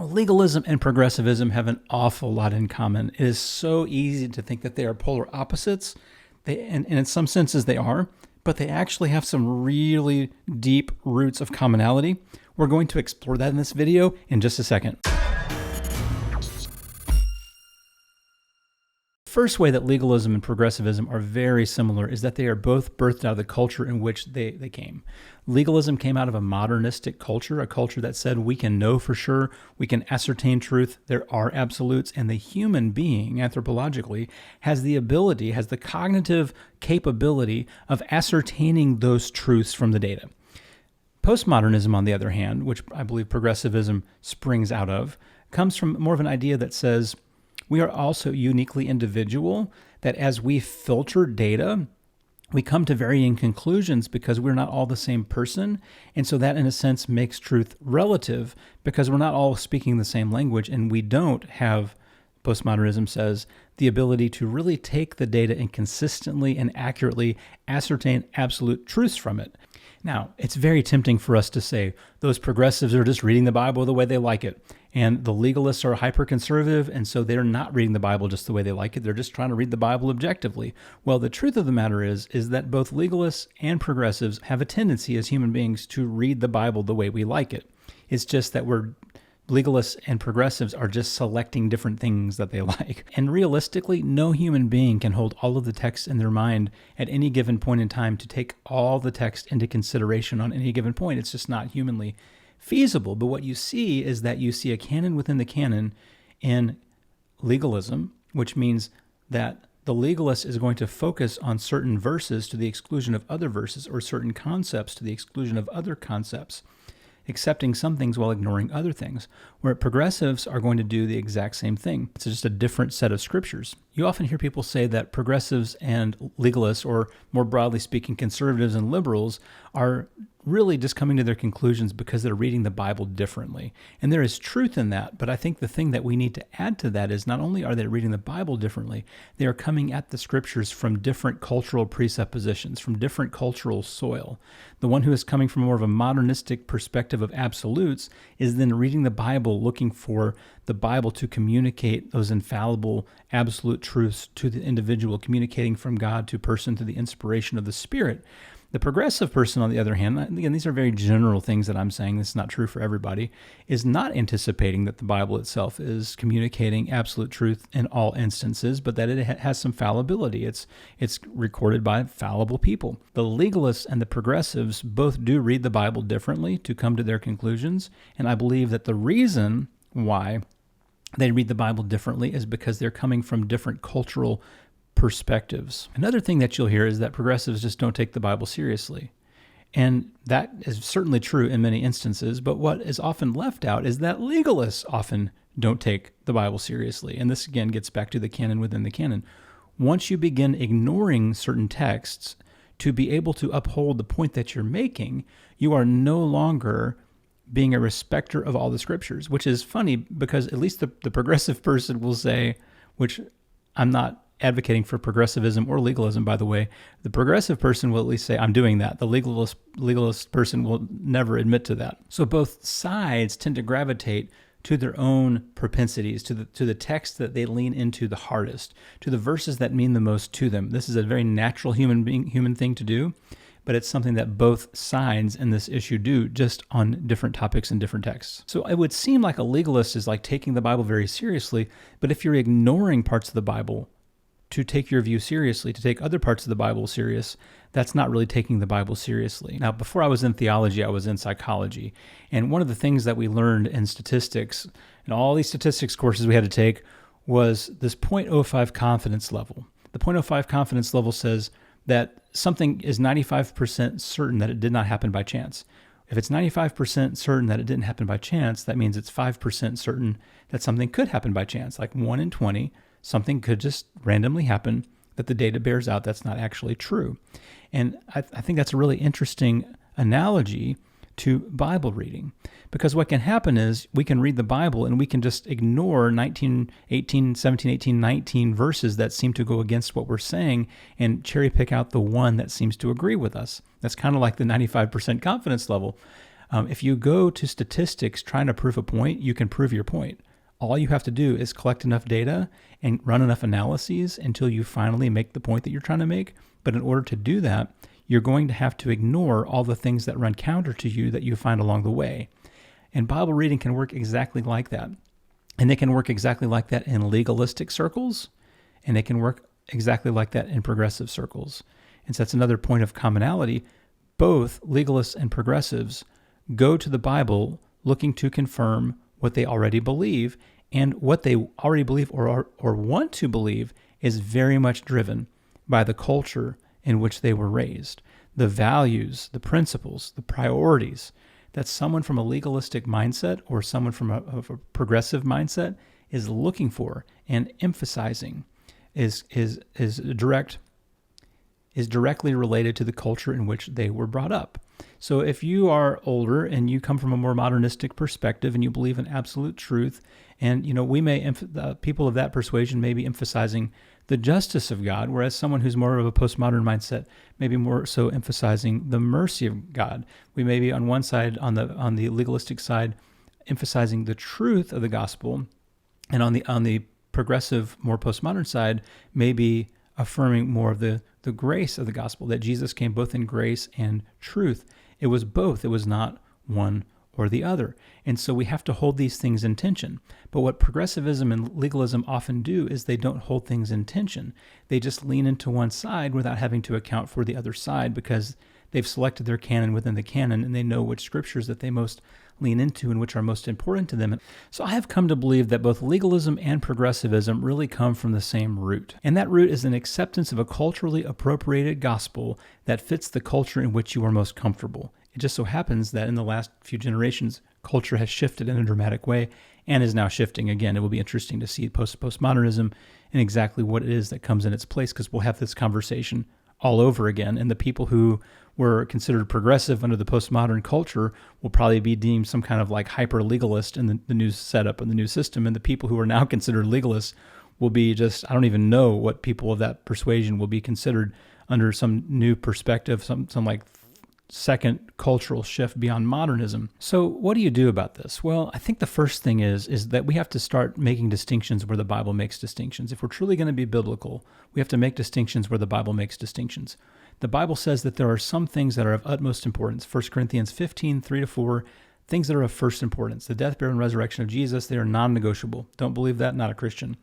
Legalism and progressivism have an awful lot in common. It is so easy to think that they are polar opposites, and in some senses they are, but they actually have some really deep roots of commonality. We're going to explore that in this video in just a second. First way that legalism and progressivism are very similar is that they are both birthed out of the culture in which they came. Legalism came out of a modernistic culture, a culture that said we can know for sure, we can ascertain truth, there are absolutes, and the human being, anthropologically, has the ability, has the cognitive capability of ascertaining those truths from the data. Postmodernism, on the other hand, which I believe progressivism springs out of, comes from more of an idea that says we are also uniquely individual, that as we filter data, we come to varying conclusions because we're not all the same person. And so that, in a sense, makes truth relative because we're not all speaking the same language, and we don't have, postmodernism says, the ability to really take the data and consistently and accurately ascertain absolute truths from it. Now, it's very tempting for us to say those progressives are just reading the Bible the way they like it, and the legalists are hyper-conservative, and so they're not reading the Bible just the way they like it. They're just trying to read the Bible objectively. Well, the truth of the matter is that both legalists and progressives have a tendency as human beings to read the Bible the way we like it. It's just that legalists and progressives are just selecting different things that they like. And realistically, no human being can hold all of the text in their mind at any given point in time to take all the text into consideration on any given point. It's just not humanly feasible. But what you see is that you see a canon within the canon in legalism, which means that the legalist is going to focus on certain verses to the exclusion of other verses, or certain concepts to the exclusion of other concepts, accepting some things while ignoring other things, where progressives are going to do the exact same thing. It's just a different set of scriptures. You often hear people say that progressives and legalists, or more broadly speaking, conservatives and liberals, are really just coming to their conclusions because they're reading the Bible differently. And there is truth in that, but I think the thing that we need to add to that is not only are they reading the Bible differently, they are coming at the scriptures from different cultural presuppositions, from different cultural soil. The one who is coming from more of a modernistic perspective of absolutes is then reading the Bible looking for the Bible to communicate those infallible absolute truths to the individual, communicating from God to person through the inspiration of the Spirit. The progressive person, on the other hand, again, these are very general things that I'm saying, this is not true for everybody, is not anticipating that the Bible itself is communicating absolute truth in all instances, but that it has some fallibility. It's recorded by fallible people. The legalists and the progressives both do read the Bible differently to come to their conclusions, and I believe that the reason why they read the Bible differently is because they're coming from different cultural perspectives. Another thing that you'll hear is that progressives just don't take the Bible seriously. And that is certainly true in many instances, but what is often left out is that legalists often don't take the Bible seriously. And this again gets back to the canon within the canon. Once you begin ignoring certain texts to be able to uphold the point that you're making, you are no longer being a respecter of all the scriptures, which is funny because at least the progressive person will say, which I'm not advocating for progressivism or legalism, by the way, the progressive person will at least say, I'm doing that. The legalist person will never admit to that. So both sides tend to gravitate to their own propensities, to the text that they lean into the hardest, to the verses that mean the most to them. This is a very natural human thing to do, but it's something that both sides in this issue do, just on different topics and different texts. So it would seem like a legalist is like taking the Bible very seriously, but if you're ignoring parts of the Bible to take your view seriously, to take other parts of the Bible serious, that's not really taking the Bible seriously. Now, before I was in theology, I was in psychology. And one of the things that we learned in statistics, and all these statistics courses we had to take, was this 0.05 confidence level. The 0.05 confidence level says that something is 95% certain that it did not happen by chance. If it's 95% certain that it didn't happen by chance, that means it's 5% certain that something could happen by chance, like 1 in 20. Something could just randomly happen that the data bears out that's not actually true. And I think that's a really interesting analogy to Bible reading, because what can happen is we can read the Bible and we can just ignore 17, 18, 19 verses that seem to go against what we're saying and cherry pick out the one that seems to agree with us. That's kind of like the 95% confidence level. If you go to statistics trying to prove a point, you can prove your point. All you have to do is collect enough data and run enough analyses until you finally make the point that you're trying to make. But in order to do that, you're going to have to ignore all the things that run counter to you that you find along the way. And Bible reading can work exactly like that. And it can work exactly like that in legalistic circles, and it can work exactly like that in progressive circles. And so that's another point of commonality. Both legalists and progressives go to the Bible looking to confirm what they already believe, and what they already believe or want to believe is very much driven by the culture in which they were raised, the values, the principles, the priorities that someone from a legalistic mindset or someone from a progressive mindset is looking for and emphasizing is directly related to the culture in which they were brought up. So if you are older and you come from a more modernistic perspective and you believe in absolute truth, and we may people of that persuasion may be emphasizing the justice of God, whereas someone who's more of a postmodern mindset may be more so emphasizing the mercy of God. We may be on one side, on the legalistic side, emphasizing the truth of the gospel, and on the progressive, more postmodern side, may be affirming more of the grace of the gospel, that Jesus came both in grace and truth. It was both. It was not one or the other. And so we have to hold these things in tension. But what progressivism and legalism often do is they don't hold things in tension. They just lean into one side without having to account for the other side, because they've selected their canon within the canon, and they know which scriptures that they most lean into and which are most important to them. So I have come to believe that both legalism and progressivism really come from the same root. And that root is an acceptance of a culturally appropriated gospel that fits the culture in which you are most comfortable. It just so happens that in the last few generations, culture has shifted in a dramatic way and is now shifting again. It will be interesting to see postmodernism and exactly what it is that comes in its place, because we'll have this conversation all over again. And the people who were considered progressive under the postmodern culture will probably be deemed some kind of like hyper-legalist in the new setup and the new system. And the people who are now considered legalists will be just, I don't even know what people of that persuasion will be considered under some new perspective, some like second cultural shift beyond modernism. So what do you do about this? Well, I think the first thing is that we have to start making distinctions where the Bible makes distinctions. If we're truly going to be biblical, we have to make distinctions where the Bible makes distinctions. The Bible says that there are some things that are of utmost importance. 1 Corinthians 15, 3-4, things that are of first importance. The death, burial, and resurrection of Jesus, they are non-negotiable. Don't believe that, not a Christian.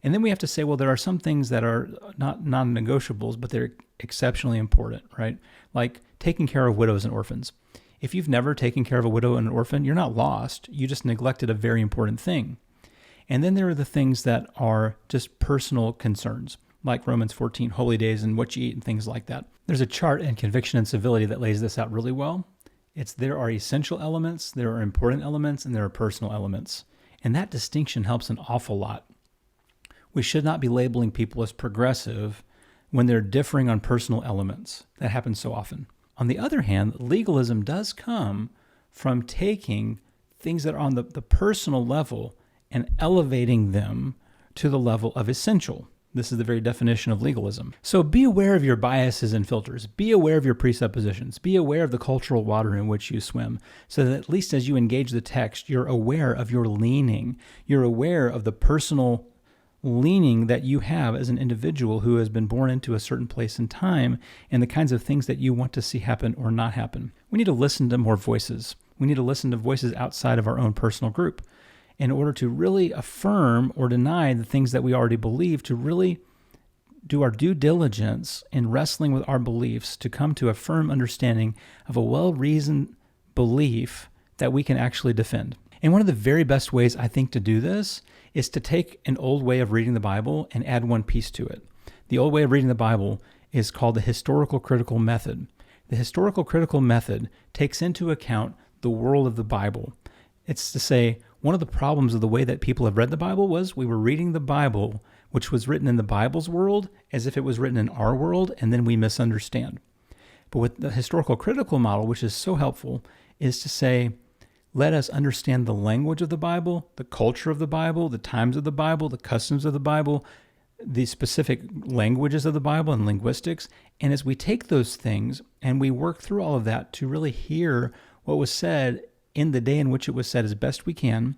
And then we have to say, well, there are some things that are not non-negotiables, but they're exceptionally important, right? Like taking care of widows and orphans. If you've never taken care of a widow and an orphan, you're not lost. You just neglected a very important thing. And then there are the things that are just personal concerns, like Romans 14, holy days and what you eat and things like that. There's a chart in Conviction and Civility that lays this out really well. There are essential elements, there are important elements, and there are personal elements. And that distinction helps an awful lot. We should not be labeling people as progressive when they're differing on personal elements. That happens so often. On the other hand, legalism does come from taking things that are on the personal level and elevating them to the level of essential. This is the very definition of legalism. So be aware of your biases and filters. Be aware of your presuppositions. Be aware of the cultural water in which you swim, so that at least as you engage the text, you're aware of your leaning. You're aware of the personal leaning that you have as an individual who has been born into a certain place in time, and the kinds of things that you want to see happen or not happen. We need to listen to more voices. We need to listen to voices outside of our own personal group in order to really affirm or deny the things that we already believe, to really do our due diligence in wrestling with our beliefs to come to a firm understanding of a well-reasoned belief that we can actually defend. And one of the very best ways, I think, to do this is to take an old way of reading the Bible and add one piece to it. The old way of reading the Bible is called the historical critical method. The historical critical method takes into account the world of the Bible. It's to say, one of the problems of the way that people have read the Bible was we were reading the Bible, which was written in the Bible's world, as if it was written in our world, and then we misunderstand. But with the historical critical model, which is so helpful, is to say, let us understand the language of the Bible, the culture of the Bible, the times of the Bible, the customs of the Bible, the specific languages of the Bible and linguistics. And as we take those things and we work through all of that to really hear what was said in the day in which it was said as best we can,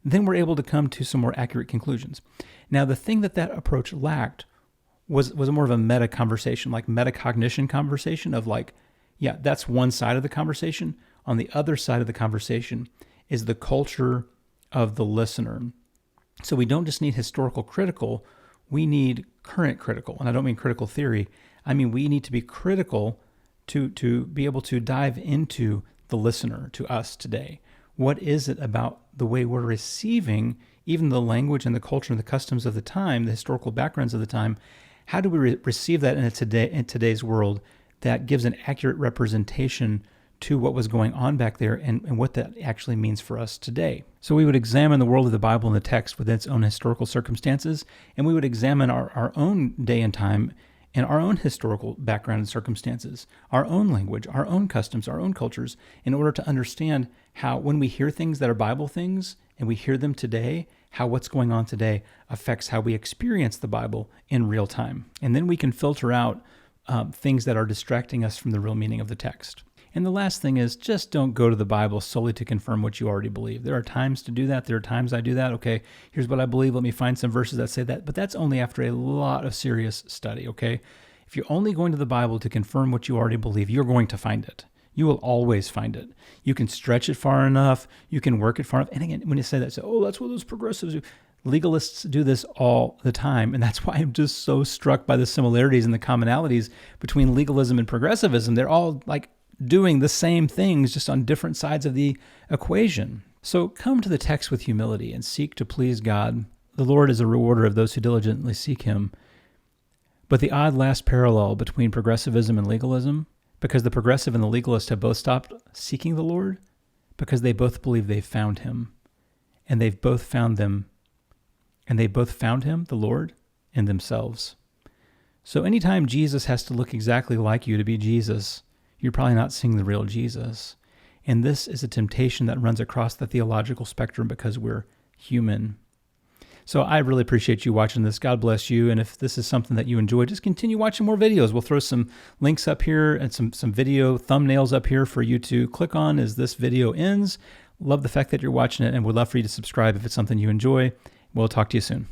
then we're able to come to some more accurate conclusions. Now, the thing that approach lacked was more of a meta conversation, like metacognition conversation of like, yeah, that's one side of the conversation. On the other side of the conversation is the culture of the listener. So we don't just need historical critical, we need current critical. And I don't mean critical theory. I mean, we need to be critical to be able to dive into the listener, to us today. What is it about the way we're receiving even the language and the culture and the customs of the time, the historical backgrounds of the time? How do we receive that in today's world that gives an accurate representation to what was going on back there and what that actually means for us today? So we would examine the world of the Bible and the text with its own historical circumstances, and we would examine our own day and time and our own historical background and circumstances, our own language, our own customs, our own cultures, in order to understand how when we hear things that are Bible things and we hear them today, how what's going on today affects how we experience the Bible in real time. And then we can filter out things that are distracting us from the real meaning of the text. And the last thing is, just don't go to the Bible solely to confirm what you already believe. There are times to do that. There are times I do that. Okay, here's what I believe. Let me find some verses that say that. But that's only after a lot of serious study, okay? If you're only going to the Bible to confirm what you already believe, you're going to find it. You will always find it. You can stretch it far enough. You can work it far enough. And again, when you say that, say, oh, that's what those progressives do. Legalists do this all the time, and that's why I'm just so struck by the similarities and the commonalities between legalism and progressivism. They're all like doing the same things, just on different sides of the equation. So come to the text with humility and seek to please God. The Lord is a rewarder of those who diligently seek him. But the odd last parallel between progressivism and legalism, because the progressive and the legalist have both stopped seeking the Lord, because they both believe they've found him, and they've both found him, the Lord, in themselves. So anytime Jesus has to look exactly like you to be Jesus, you're probably not seeing the real Jesus. And this is a temptation that runs across the theological spectrum because we're human. So I really appreciate you watching this. God bless you. And if this is something that you enjoy, just continue watching more videos. We'll throw some links up here and some video thumbnails up here for you to click on as this video ends. Love the fact that you're watching it, and would love for you to subscribe if it's something you enjoy. We'll talk to you soon.